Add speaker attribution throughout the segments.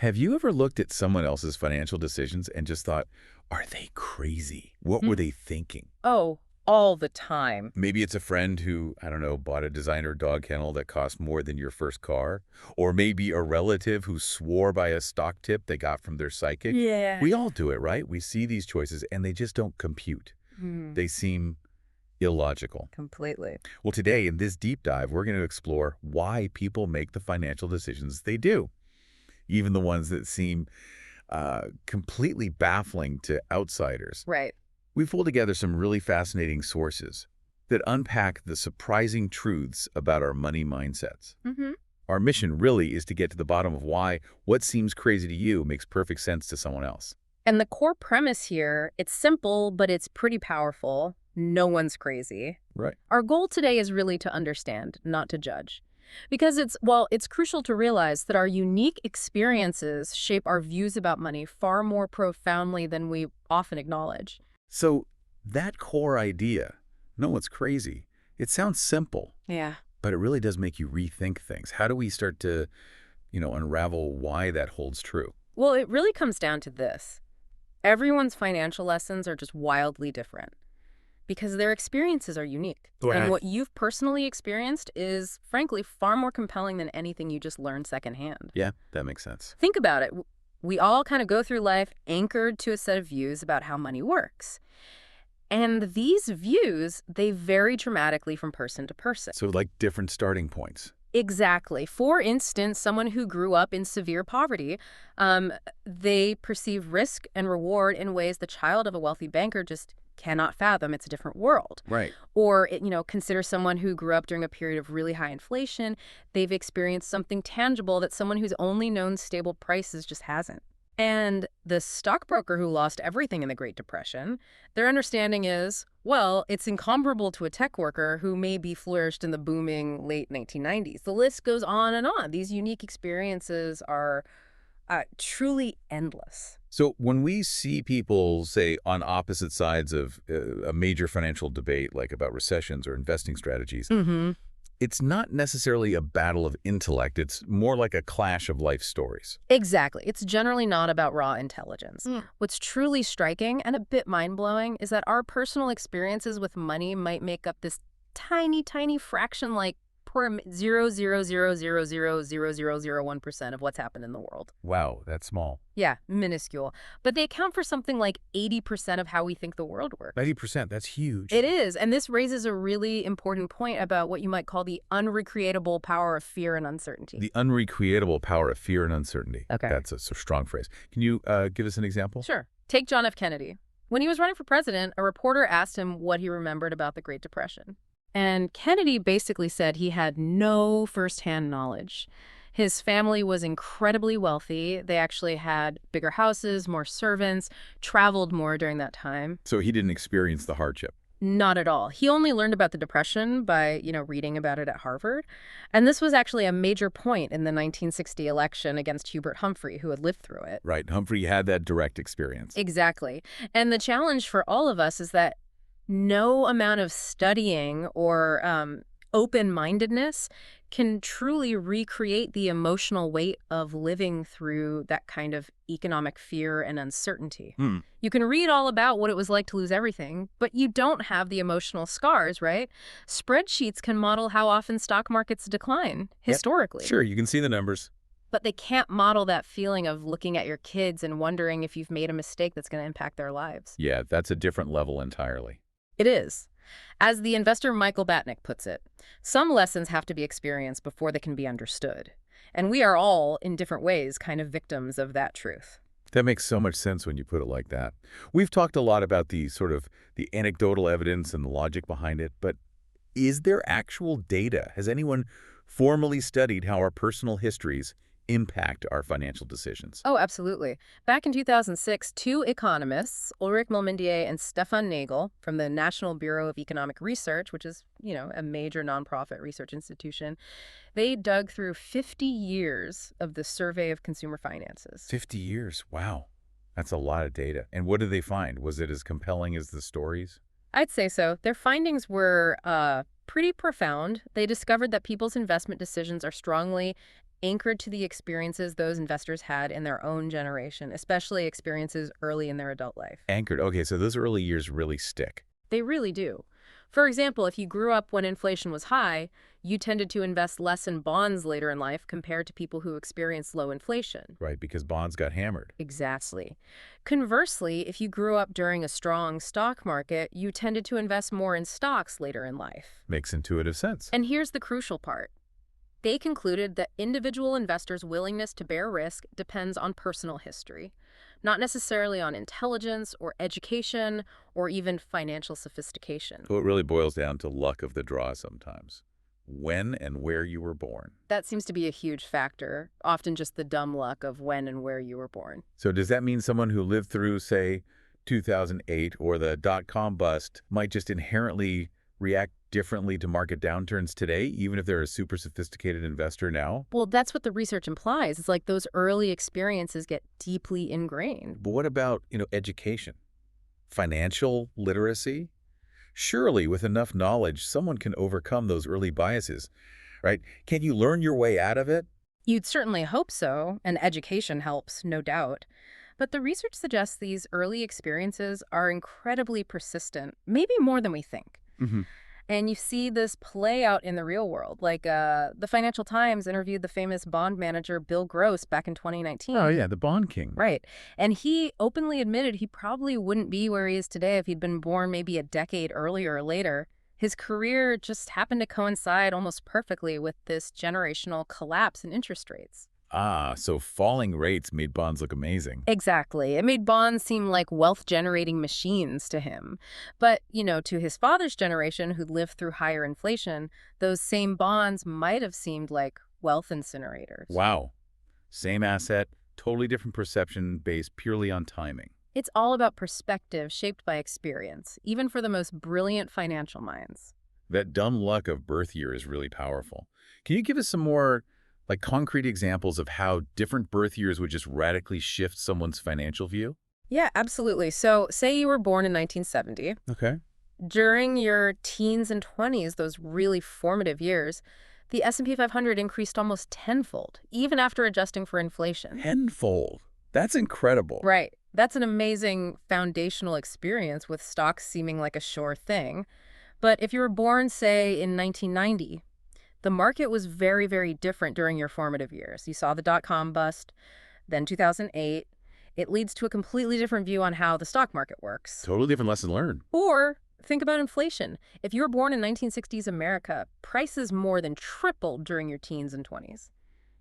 Speaker 1: Have you ever looked at someone else's financial decisions and just thought, are they crazy? What were they thinking?
Speaker 2: Oh, all the time.
Speaker 1: Maybe it's a friend who, I don't know, bought a designer dog kennel that cost more than your first car. Or maybe a relative who swore by a stock tip they got from their psychic.
Speaker 2: Yeah.
Speaker 1: We all do it, right? We see these choices and they just don't compute. They seem illogical.
Speaker 2: Completely.
Speaker 1: Well, today in this deep dive, we're going to explore why people make the financial decisions they do, even the ones that seem completely baffling to outsiders.
Speaker 2: Right.
Speaker 1: We've pulled together some really fascinating sources that unpack the surprising truths about our money mindsets. Our mission really is to get to the bottom of why what seems crazy to you makes perfect sense to someone else.
Speaker 2: And the core premise here, it's simple, but it's pretty powerful. No one's crazy.
Speaker 1: Right.
Speaker 2: Our goal today is really to understand, not to judge. Because it's crucial to realize that our unique experiences shape our views about money far more profoundly than we often acknowledge.
Speaker 1: So that core idea, no one's crazy, it sounds simple,
Speaker 2: Yeah.
Speaker 1: but it really does make you rethink things. How do we start to, unravel why that holds true?
Speaker 2: Well, it really comes down to this. Everyone's financial lessons are just wildly different because their experiences are unique.
Speaker 1: Right.
Speaker 2: And what you've personally experienced is, frankly, far more compelling than anything you just learned secondhand.
Speaker 1: Yeah, that makes sense.
Speaker 2: Think about it. We all kind of go through life anchored to a set of views about how money works. And these views, they vary dramatically from person to person.
Speaker 1: So like different starting points.
Speaker 2: Exactly. For instance, someone who grew up in severe poverty, they perceive risk and reward in ways the child of a wealthy banker just cannot fathom. It's a different world.
Speaker 1: Right.
Speaker 2: Or, consider someone who grew up during a period of really high inflation. They've experienced something tangible that someone who's only known stable prices just hasn't. And the stockbroker who lost everything in the Great Depression, their understanding is, well, it's incomparable to a tech worker who maybe flourished in the booming late 1990s. The list goes on and on. These unique experiences are truly endless.
Speaker 1: So when we see people, say, on opposite sides of a major financial debate, like about recessions or investing strategies, it's not necessarily a battle of intellect. It's more like a clash of life stories.
Speaker 2: Exactly. It's generally not about raw intelligence. What's truly striking and a bit mind-blowing is that our personal experiences with money might make up this tiny, tiny fraction, like 0.000000001% of what's happened in the world.
Speaker 1: Wow, that's small.
Speaker 2: Yeah, minuscule. But they account for something like 80% of how we think the world works.
Speaker 1: 90%, that's huge.
Speaker 2: It is, and this raises a really important point about what you might call the unrecreatable power of fear and uncertainty.
Speaker 1: The unrecreatable power of fear and uncertainty.
Speaker 2: Okay.
Speaker 1: That's a strong phrase. Can you give us an example?
Speaker 2: Sure. Take John F. Kennedy. When he was running for president, a reporter asked him what he remembered about the Great Depression. And Kennedy basically said he had no firsthand knowledge. His family was incredibly wealthy. They actually had bigger houses, more servants, traveled more during that time.
Speaker 1: So he didn't experience the hardship.
Speaker 2: Not at all. He only learned about the Depression by, reading about it at Harvard. And this was actually a major point in the 1960 election against Hubert Humphrey, who had lived through it.
Speaker 1: Right. Humphrey had that direct experience.
Speaker 2: Exactly. And the challenge for all of us is that no amount of studying or open-mindedness can truly recreate the emotional weight of living through that kind of economic fear and uncertainty. You can read all about what it was like to lose everything, but you don't have the emotional scars, right? Spreadsheets can model how often stock markets decline historically.
Speaker 1: Yep. Sure, you can see the numbers.
Speaker 2: But they can't model that feeling of looking at your kids and wondering if you've made a mistake that's going to impact their lives.
Speaker 1: Yeah, that's a different level entirely.
Speaker 2: It is. As the investor Michael Batnick puts it, some lessons have to be experienced before they can be understood. And we are all, in different ways, kind of victims of that truth.
Speaker 1: That makes so much sense when you put it like that. We've talked a lot about the anecdotal evidence and the logic behind it, but is there actual data? Has anyone formally studied how our personal histories impact our financial decisions?
Speaker 2: Oh, absolutely. Back in 2006, two economists, Ulrich Mulmendier and Stefan Nagel, from the National Bureau of Economic Research, which is, a major nonprofit research institution, they dug through 50 years of the survey of consumer finances.
Speaker 1: 50 years. Wow. That's a lot of data. And what did they find? Was it as compelling as the stories?
Speaker 2: I'd say so. Their findings were pretty profound. They discovered that people's investment decisions are strongly anchored to the experiences those investors had in their own generation, especially experiences early in their adult life.
Speaker 1: Anchored. Okay, so those early years really stick.
Speaker 2: They really do. For example, if you grew up when inflation was high, you tended to invest less in bonds later in life compared to people who experienced low inflation.
Speaker 1: Right, because bonds got hammered.
Speaker 2: Exactly. Conversely, if you grew up during a strong stock market, you tended to invest more in stocks later in life.
Speaker 1: Makes intuitive sense.
Speaker 2: And here's the crucial part. They concluded that individual investors' willingness to bear risk depends on personal history, not necessarily on intelligence or education or even financial sophistication.
Speaker 1: So it really boils down to luck of the draw sometimes. When and where you were born.
Speaker 2: That seems to be a huge factor, often just the dumb luck of when and where you were born.
Speaker 1: So does that mean someone who lived through, say, 2008 or the dot-com bust might just inherently react differently to market downturns today, even if they're a super sophisticated investor now?
Speaker 2: Well, that's what the research implies. It's like those early experiences get deeply ingrained.
Speaker 1: But what about, education? Financial literacy? Surely, with enough knowledge, someone can overcome those early biases, right? Can you learn your way out of it?
Speaker 2: You'd certainly hope so, and education helps, no doubt. But the research suggests these early experiences are incredibly persistent, maybe more than we think.
Speaker 1: Mm-hmm.
Speaker 2: And you see this play out in the real world. Like the Financial Times interviewed the famous bond manager Bill Gross back in 2019.
Speaker 1: Oh, yeah, the bond king.
Speaker 2: Right. And he openly admitted he probably wouldn't be where he is today if he'd been born maybe a decade earlier or later. His career just happened to coincide almost perfectly with this generational collapse in interest rates.
Speaker 1: Ah, so falling rates made bonds look amazing.
Speaker 2: Exactly. It made bonds seem like wealth-generating machines to him. But, to his father's generation who lived through higher inflation, those same bonds might have seemed like wealth incinerators.
Speaker 1: Wow. Same asset, totally different perception based purely on timing.
Speaker 2: It's all about perspective shaped by experience, even for the most brilliant financial minds.
Speaker 1: That dumb luck of birth year is really powerful. Can you give us some more concrete examples of how different birth years would just radically shift someone's financial view?
Speaker 2: Yeah, absolutely. So say you were born in 1970.
Speaker 1: Okay.
Speaker 2: During your teens and 20s, those really formative years, the S&P 500 increased almost tenfold, even after adjusting for inflation.
Speaker 1: Tenfold. That's incredible.
Speaker 2: Right. That's an amazing foundational experience with stocks seeming like a sure thing. But if you were born, say, in 1990, the market was very, very different during your formative years. You saw the dot-com bust, then 2008. It leads to a completely different view on how the stock market works.
Speaker 1: Totally different lesson learned.
Speaker 2: Or think about inflation. If you were born in 1960s America, prices more than tripled during your teens and 20s.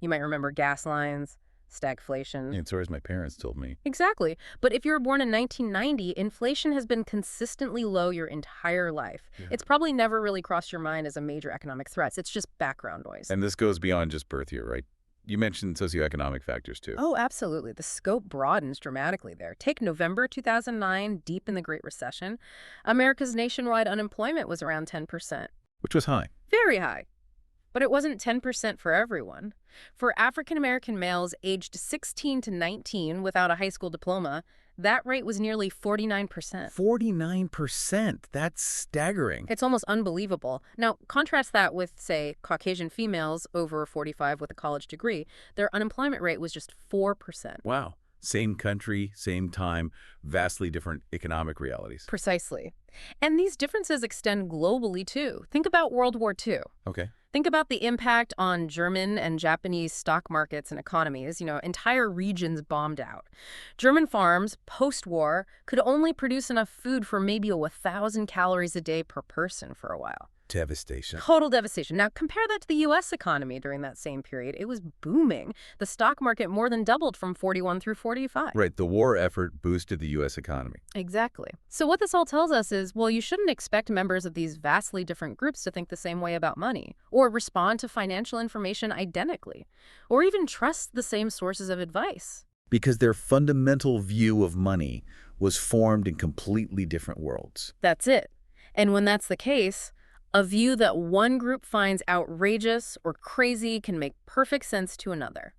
Speaker 2: You might remember gas lines, stagflation.
Speaker 1: And so as my parents told me.
Speaker 2: Exactly. But if you were born in 1990, inflation has been consistently low your entire life.
Speaker 1: Yeah.
Speaker 2: It's probably never really crossed your mind as a major economic threat. It's just background noise.
Speaker 1: And this goes beyond just birth year, right? You mentioned socioeconomic factors too.
Speaker 2: Oh, absolutely. The scope broadens dramatically there. Take November 2009, deep in the Great Recession. America's nationwide unemployment was around 10%.
Speaker 1: Which was high.
Speaker 2: Very high. But it wasn't 10% for everyone. For African-American males aged 16 to 19 without a high school diploma, that rate was nearly 49%.
Speaker 1: 49%. That's staggering.
Speaker 2: It's almost unbelievable. Now, contrast that with, say, Caucasian females over 45 with a college degree. Their unemployment rate was just 4%.
Speaker 1: Wow. Same country, same time, vastly different economic realities.
Speaker 2: Precisely. And these differences extend globally, too. Think about World War II.
Speaker 1: Okay.
Speaker 2: Think about the impact on German and Japanese stock markets and economies. Entire regions bombed out. German farms, post-war, could only produce enough food for maybe 1,000 calories a day per person for a while.
Speaker 1: Devastation.
Speaker 2: Total devastation. Now, compare that to the U.S. economy during that same period. It was booming. The stock market more than doubled from 41 through 45.
Speaker 1: Right. The war effort boosted the U.S. economy.
Speaker 2: Exactly. So what this all tells us is, well, you shouldn't expect members of these vastly different groups to think the same way about money, or respond to financial information identically, or even trust the same sources of advice.
Speaker 1: Because their fundamental view of money was formed in completely different worlds.
Speaker 2: That's it. And when that's the case, a view that one group finds outrageous or crazy can make perfect sense to another.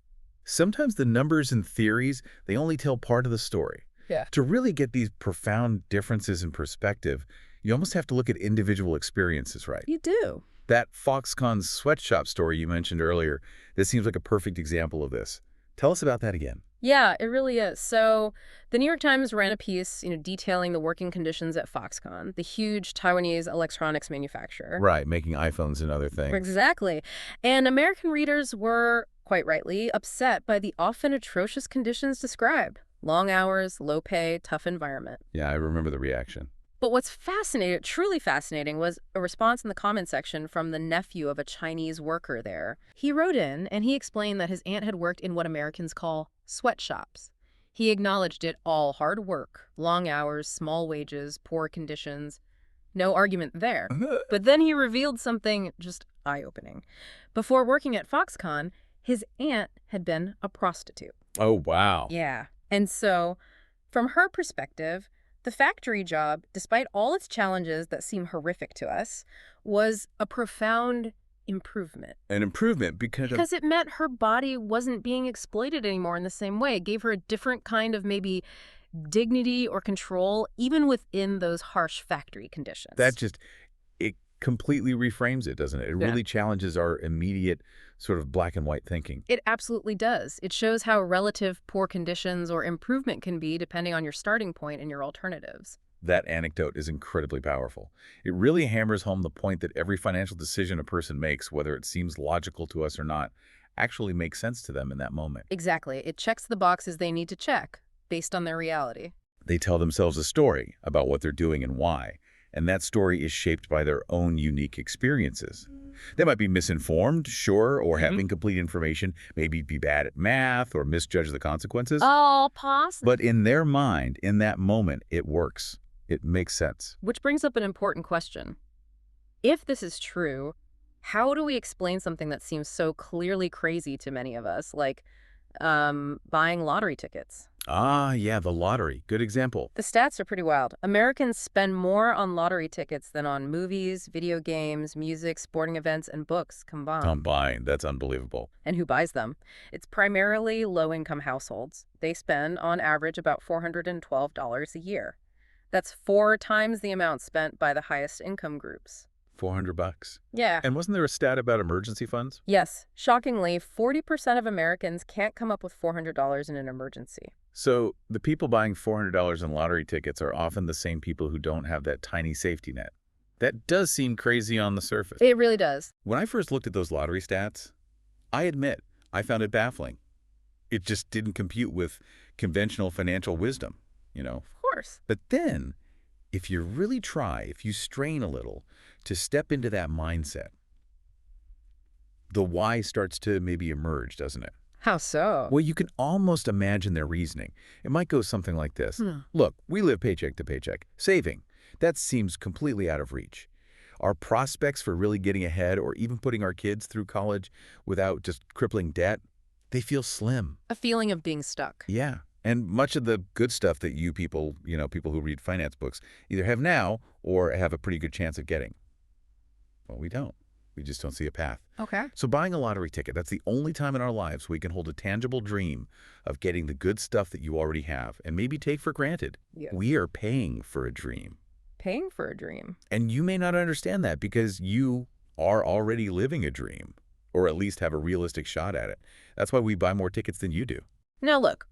Speaker 1: Sometimes the numbers and theories, they only tell part of the story.
Speaker 2: Yeah.
Speaker 1: To really get these profound differences in perspective, you almost have to look at individual experiences, right?
Speaker 2: You do.
Speaker 1: That Foxconn sweatshop story you mentioned earlier, this seems like a perfect example of this. Tell us about that again.
Speaker 2: Yeah, it really is. So the New York Times ran a piece, detailing the working conditions at Foxconn, the huge Taiwanese electronics manufacturer.
Speaker 1: Right, making iPhones and other things.
Speaker 2: Exactly. And American readers were, quite rightly, upset by the often atrocious conditions described. Long hours, low pay, tough environment.
Speaker 1: Yeah, I remember the reaction.
Speaker 2: But what's fascinating, truly fascinating, was a response in the comment section from the nephew of a Chinese worker there. He wrote in and he explained that his aunt had worked in what Americans call sweatshops. He acknowledged it all hard work, long hours, small wages, poor conditions. No argument there. But then he revealed something just eye-opening. Before working at Foxconn, his aunt had been a prostitute.
Speaker 1: Oh, wow.
Speaker 2: Yeah. And so, from her perspective, the factory job, despite all its challenges that seem horrific to us, was a profound improvement.
Speaker 1: An improvement
Speaker 2: Because it meant her body wasn't being exploited anymore in the same way. It gave her a different kind of maybe dignity or control, even within those harsh factory conditions.
Speaker 1: it completely reframes it, doesn't it? It
Speaker 2: Yeah.
Speaker 1: really challenges our immediate sort of black and white thinking.
Speaker 2: It absolutely does. It shows how relative poor conditions or improvement can be depending on your starting point and your alternatives.
Speaker 1: That anecdote is incredibly powerful. It really hammers home the point that every financial decision a person makes, whether it seems logical to us or not, actually makes sense to them in that moment.
Speaker 2: Exactly. It checks the boxes they need to check based on their reality.
Speaker 1: They tell themselves a story about what they're doing and why, and that story is shaped by their own unique experiences. They might be misinformed, sure, or have incomplete information, maybe be bad at math or misjudge the consequences.
Speaker 2: Oh, possible.
Speaker 1: But in their mind, in that moment, it works. It makes sense.
Speaker 2: Which brings up an important question. If this is true, how do we explain something that seems so clearly crazy to many of us, like buying lottery tickets?
Speaker 1: Ah, yeah, the lottery. Good example.
Speaker 2: The stats are pretty wild. Americans spend more on lottery tickets than on movies, video games, music, sporting events, and books combined.
Speaker 1: Combined. That's unbelievable.
Speaker 2: And who buys them? It's primarily low-income households. They spend, on average, about $412 a year. That's 4 times the amount spent by the highest income groups.
Speaker 1: $400.
Speaker 2: Yeah.
Speaker 1: And wasn't there a stat about emergency funds?
Speaker 2: Yes. Shockingly, 40% of Americans can't come up with $400 in an emergency.
Speaker 1: So the people buying $400 in lottery tickets are often the same people who don't have that tiny safety net. That does seem crazy on the surface.
Speaker 2: It really does.
Speaker 1: When I first looked at those lottery stats, I admit I found it baffling. It just didn't compute with conventional financial wisdom,
Speaker 2: Of course.
Speaker 1: But then, if you really try, if you strain a little to step into that mindset, the why starts to maybe emerge, doesn't it?
Speaker 2: How so?
Speaker 1: Well, you can almost imagine their reasoning. It might go something like this. Look, we live paycheck to paycheck. Saving, that seems completely out of reach. Our prospects for really getting ahead or even putting our kids through college without just crippling debt, they feel slim.
Speaker 2: A feeling of being stuck.
Speaker 1: Yeah. And much of the good stuff that you people, people who read finance books, either have now or have a pretty good chance of getting. Well, we don't. We just don't see a path.
Speaker 2: Okay.
Speaker 1: So buying a lottery ticket, that's the only time in our lives we can hold a tangible dream of getting the good stuff that you already have and maybe take for granted.
Speaker 2: Yeah.
Speaker 1: We are paying for a dream.
Speaker 2: Paying for a dream.
Speaker 1: And you may not understand that because you are already living a dream, or at least have a realistic shot at it. That's why we buy more tickets than you do.
Speaker 2: Now look,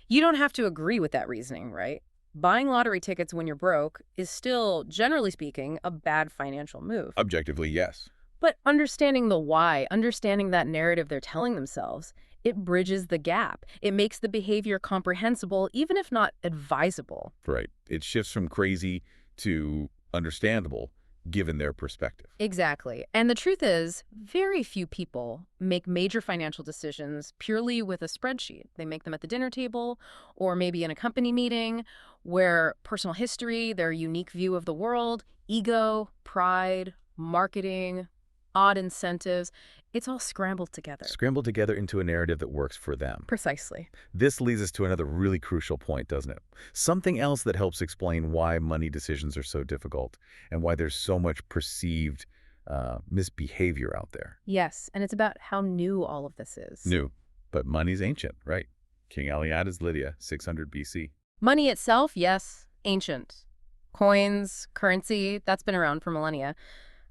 Speaker 2: you don't have to agree with that reasoning, right? Buying lottery tickets when you're broke is still, generally speaking, a bad financial move.
Speaker 1: Objectively, yes.
Speaker 2: But understanding the why, understanding that narrative they're telling themselves, it bridges the gap. It makes the behavior comprehensible, even if not advisable.
Speaker 1: Right. It shifts from crazy to understandable, given their perspective.
Speaker 2: Exactly. And the truth is, very few people make major financial decisions purely with a spreadsheet. They make them at the dinner table or maybe in a company meeting where personal history, their unique view of the world, ego, pride, marketing, odd incentives, it's all scrambled together.
Speaker 1: Scrambled together into a narrative that works for them.
Speaker 2: Precisely.
Speaker 1: This leads us to another really crucial point, doesn't it? Something else that helps explain why money decisions are so difficult and why there's so much perceived misbehavior out there.
Speaker 2: Yes, and it's about how new all of this is.
Speaker 1: New, but money's ancient, right? King Aliada's Lydia, 600 BC.
Speaker 2: Money itself, yes, ancient. Coins, currency, that's been around for millennia.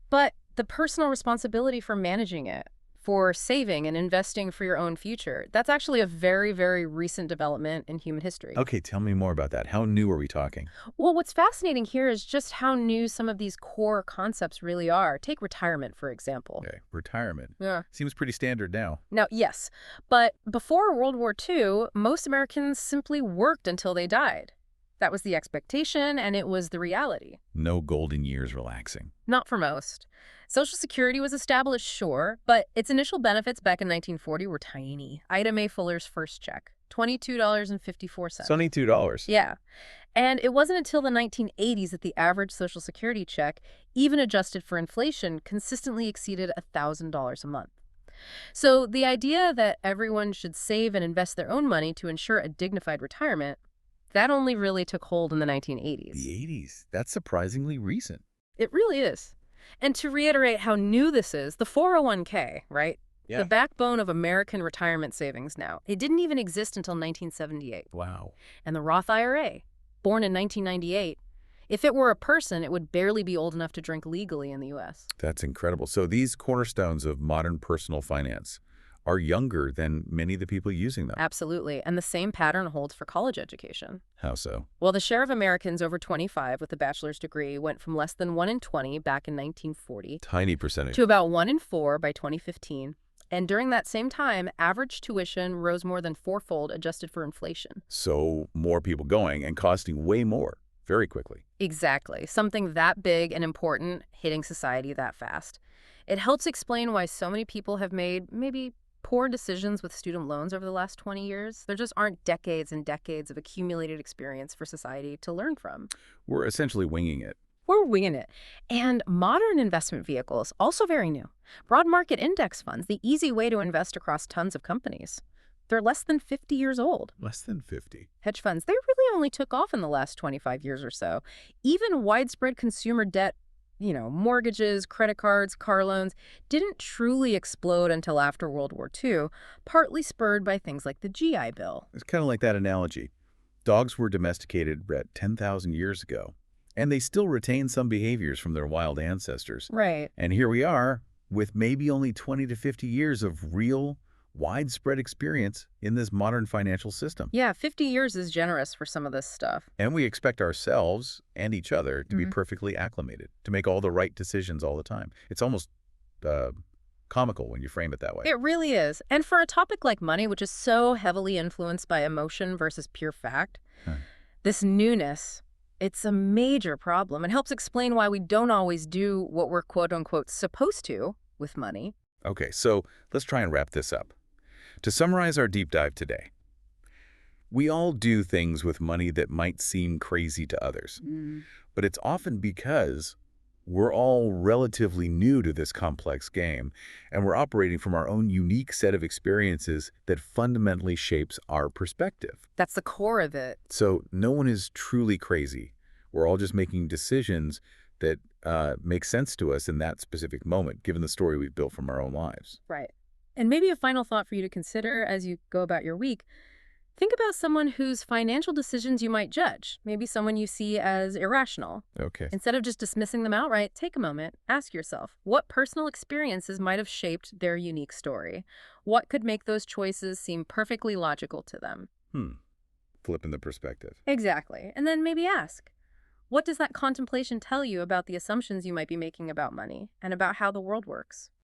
Speaker 2: But the personal responsibility for managing it, for saving and investing for your own future, that's actually a very, very recent development in human history.
Speaker 1: Okay, tell me more about that. How new are we talking?
Speaker 2: Well, what's fascinating here is just how new some of these core concepts really are. Take retirement, for example.
Speaker 1: Okay, retirement.
Speaker 2: Yeah.
Speaker 1: Seems pretty standard now.
Speaker 2: Now, yes, but before World War II, most Americans simply worked until they died. That was the expectation, and it was the reality.
Speaker 1: No golden years relaxing.
Speaker 2: Not for most. Social Security was established, sure, but its initial benefits back in 1940 were tiny. Ida Mae Fuller's first check, $22.54.
Speaker 1: $22.
Speaker 2: Yeah. And it wasn't until the 1980s that the average Social Security check, even adjusted for inflation, consistently exceeded $1,000 a month. So the idea that everyone should save and invest their own money to ensure a dignified retirement, that only really took hold in the 1980s.
Speaker 1: The 80s. That's surprisingly recent.
Speaker 2: It really is. And to reiterate how new this is, the 401k, right?
Speaker 1: Yeah.
Speaker 2: The backbone of American retirement savings now. It didn't even exist until 1978.
Speaker 1: Wow.
Speaker 2: And the Roth IRA, born in 1998, if it were a person, it would barely be old enough to drink legally in the U.S.
Speaker 1: That's incredible. So these cornerstones of modern personal finance are younger than many of the people using them.
Speaker 2: Absolutely. And the same pattern holds for college education.
Speaker 1: How so?
Speaker 2: Well, the share of Americans over 25 with a bachelor's degree went from less than 1 in 20 back in 1940
Speaker 1: Tiny percentage.
Speaker 2: to about 1 in 4 by 2015. And during that same time, average tuition rose more than fourfold adjusted for inflation.
Speaker 1: So more people going and costing way more very quickly.
Speaker 2: Exactly. Something that big and important hitting society that fast. It helps explain why so many people have made maybe poor decisions with student loans over the last 20 years. There just aren't decades and decades of accumulated experience for society to learn from.
Speaker 1: We're essentially winging it.
Speaker 2: We're winging it. And modern investment vehicles, also very new. Broad market index funds, the easy way to invest across tons of companies. They're less than 50 years old.
Speaker 1: Less than 50.
Speaker 2: Hedge funds, they really only took off in the last 25 years or so. Even widespread consumer debt, mortgages, credit cards, car loans, didn't truly explode until after World War II, partly spurred by things like the GI Bill.
Speaker 1: It's kind of like that analogy. Dogs were domesticated 10,000 years ago, and they still retain some behaviors from their wild ancestors.
Speaker 2: Right.
Speaker 1: And here we are with maybe only 20 to 50 years of real, widespread experience in this modern financial system.
Speaker 2: Yeah, 50 years is generous for some of this stuff.
Speaker 1: And we expect ourselves and each other to be perfectly acclimated, to make all the right decisions all the time. It's almost comical when you frame it that way.
Speaker 2: It really is. And for a topic like money, which is so heavily influenced by emotion versus pure fact, this newness, it's a major problem and helps explain why we don't always do what we're quote-unquote supposed to with money.
Speaker 1: Okay, so let's try and wrap this up. To summarize our deep dive today, we all do things with money that might seem crazy to others, but it's often because we're all relatively new to this complex game, and we're operating from our own unique set of experiences that fundamentally shapes our perspective.
Speaker 2: That's the core of it.
Speaker 1: So no one is truly crazy. We're all just making decisions that make sense to us in that specific moment, given the story we've built from our own lives.
Speaker 2: Right. And maybe a final thought for you to consider as you go about your week. Think about someone whose financial decisions you might judge, maybe someone you see as irrational.
Speaker 1: Okay.
Speaker 2: Instead of just dismissing them outright, take a moment, ask yourself, what personal experiences might have shaped their unique story? What could make those choices seem perfectly logical to them?
Speaker 1: Flipping the perspective.
Speaker 2: Exactly. And then maybe ask, what does that contemplation tell you about the assumptions you might be making about money and about how the world works?